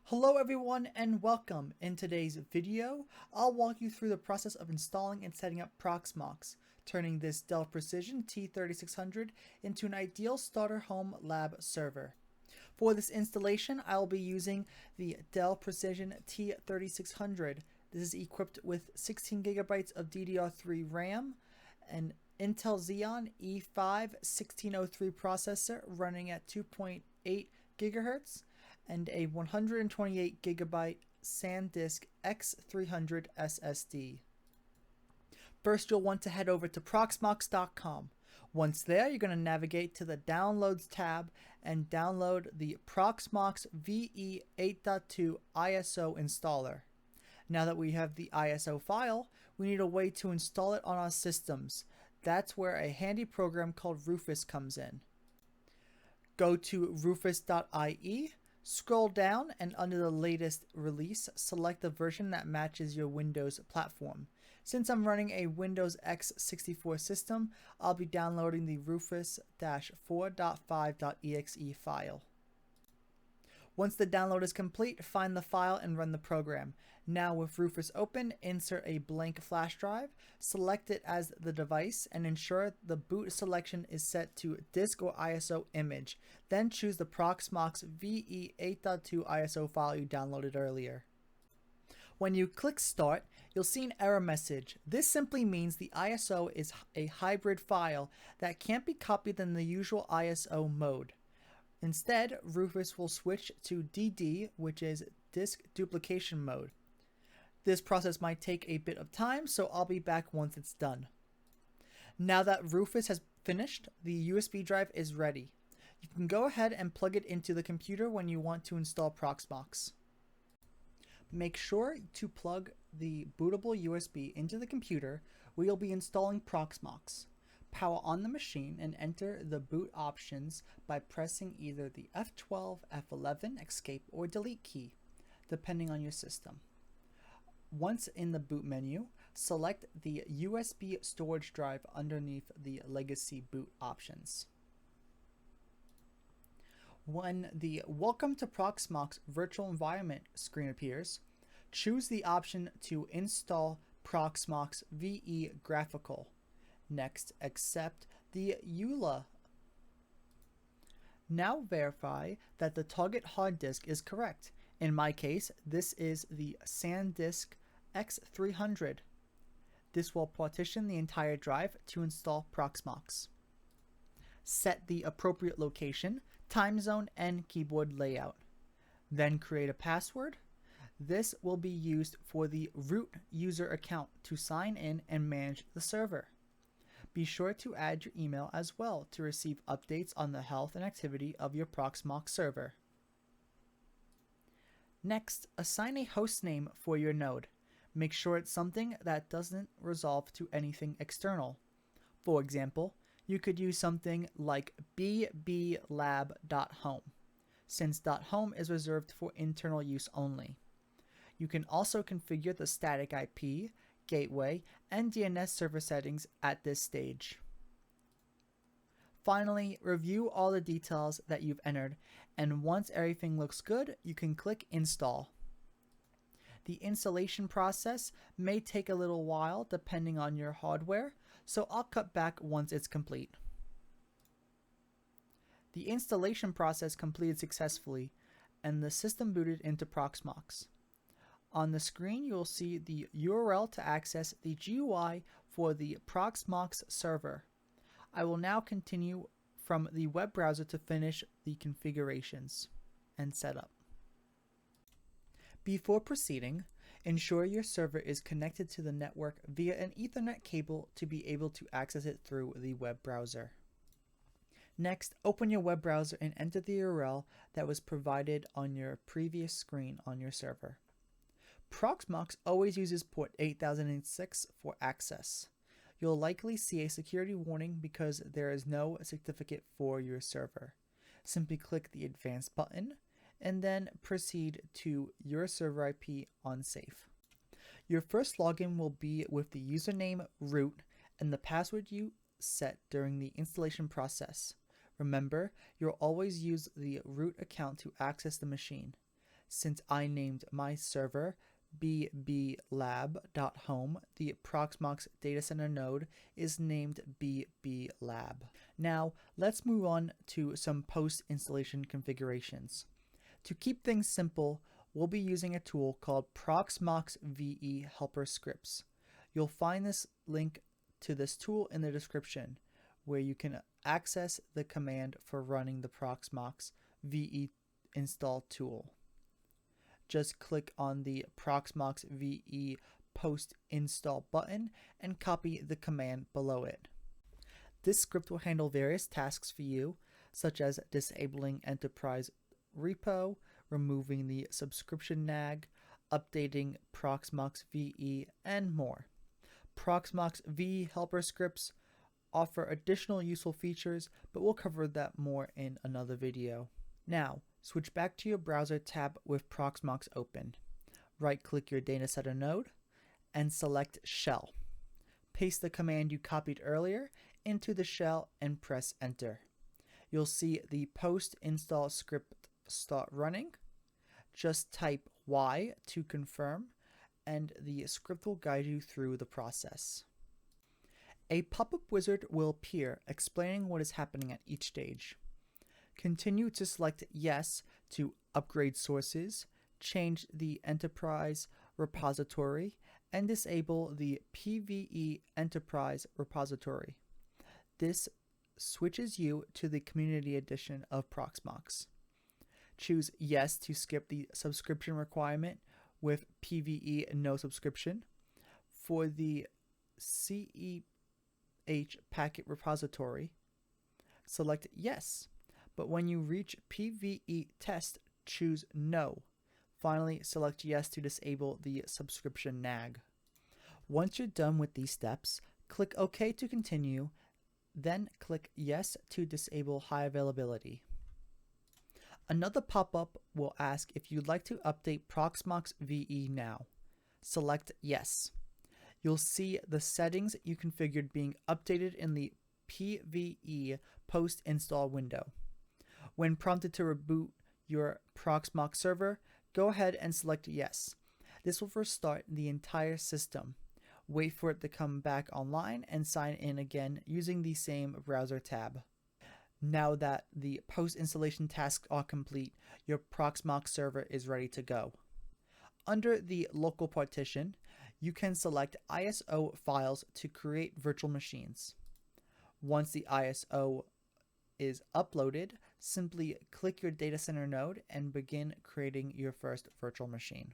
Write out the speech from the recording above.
Hello everyone and welcome. In today's video, I'll walk you through the process of installing and setting up Proxmox, turning this Dell Precision T3600 into an ideal starter home lab server. For this installation, I'll be using the Dell Precision T3600. This is equipped with 16 gigabytes of DDR3 RAM, an Intel Xeon E5 1603 processor running at 2.8 gigahertz, and a 128 gigabyte SanDisk X300 SSD. First, you'll want to head over to Proxmox.com. Once there, you're going to navigate to the Downloads tab and download the Proxmox VE 8.2 ISO installer. Now that we have the ISO file, we need a way to install it on our systems. That's where a handy program called Rufus comes in. Go to rufus.ie, scroll down, and under the latest release, select the version that matches your Windows platform. Since I'm running a Windows x64 system, I'll be downloading the Rufus-4.5.exe file. Once the download is complete, find the file and run the program. Now with Rufus open, insert a blank flash drive, select it as the device, and ensure the boot selection is set to disk or ISO image. Then choose the Proxmox VE 8.2 ISO file you downloaded earlier. When you click Start, you'll see an error message. This simply means the ISO is a hybrid file that can't be copied in the usual ISO mode. Instead, Rufus will switch to DD, which is disk duplication mode. This process might take a bit of time, so I'll be back once it's done. Now that Rufus has finished, the USB drive is ready. You can go ahead and plug it into the computer when you want to install Proxmox. Make sure to plug the bootable USB into the computer where you'll be installing Proxmox. Power on the machine and enter the boot options by pressing either the F12, F11, Escape, or Delete key, depending on your system. Once in the boot menu, select the USB storage drive underneath the Legacy boot options. When the Welcome to Proxmox Virtual Environment screen appears, choose the option to install Proxmox VE Graphical. Next, accept the EULA. Now verify that the target hard disk is correct. In my case, this is the SanDisk X300. This will partition the entire drive to install Proxmox. Set the appropriate location, time zone, and keyboard layout. Then create a password. This will be used for the root user account to sign in and manage the server. Be sure to add your email as well to receive updates on the health and activity of your Proxmox server. Next, assign a host name for your node. Make sure it's something that doesn't resolve to anything external. For example, you could use something like bblab.home, since .home is reserved for internal use only. You can also configure the static IP, gateway, and DNS server settings at this stage. Finally, review all the details that you've entered, and once everything looks good, you can click Install. The installation process may take a little while depending on your hardware, so I'll cut back once it's complete. The installation process completed successfully, and the system booted into Proxmox. On the screen, you'll see the URL to access the GUI for the Proxmox server. I will now continue from the web browser to finish the configurations and setup. Before proceeding, ensure your server is connected to the network via an Ethernet cable to be able to access it through the web browser. Next, open your web browser and enter the URL that was provided on your previous screen on your server. Proxmox always uses port 8006 for access. You'll likely see a security warning because there is no certificate for your server. Simply click the Advanced button and then proceed to your server IP on safe. Your first login will be with the username root and the password you set during the installation process. Remember, you'll always use the root account to access the machine. Since I named my server bblab.home, the Proxmox data center node is named bblab. Now, let's move on to some post-installation configurations. To keep things simple, we'll be using a tool called Proxmox VE Helper Scripts. You'll find this link to this tool in the description, where you can access the command for running the Proxmox VE install tool. Just click on the Proxmox VE post install button and copy the command below it. This script will handle various tasks for you, such as disabling enterprise repo, removing the subscription nag, updating Proxmox VE, and more. Proxmox VE helper scripts offer additional useful features, but we'll cover that more in another video. Now, switch back to your browser tab with Proxmox open. Right-click your data center node and select Shell. Paste the command you copied earlier into the shell and press Enter. You'll see the post-install script start running. Just type Y to confirm, and the script will guide you through the process. A pop-up wizard will appear explaining what is happening at each stage. Continue to select Yes to upgrade sources, change the enterprise repository, and disable the PVE enterprise repository. This switches you to the community edition of Proxmox. Choose Yes to skip the subscription requirement with PVE no subscription. For the CEH packet repository, select Yes, but when you reach PVE test, choose No. Finally, select Yes to disable the subscription nag. Once you're done with these steps, click OK to continue, then click Yes to disable high availability. Another pop-up will ask if you'd like to update Proxmox VE now. Select Yes. You'll see the settings you configured being updated in the PVE post-install window. When prompted to reboot your Proxmox server, go ahead and select Yes. This will restart the entire system. Wait for it to come back online and sign in again using the same browser tab. Now that the post-installation tasks are complete, your Proxmox server is ready to go. Under the local partition, you can select ISO files to create virtual machines. Once the ISO is uploaded, simply click your data center node and begin creating your first virtual machine.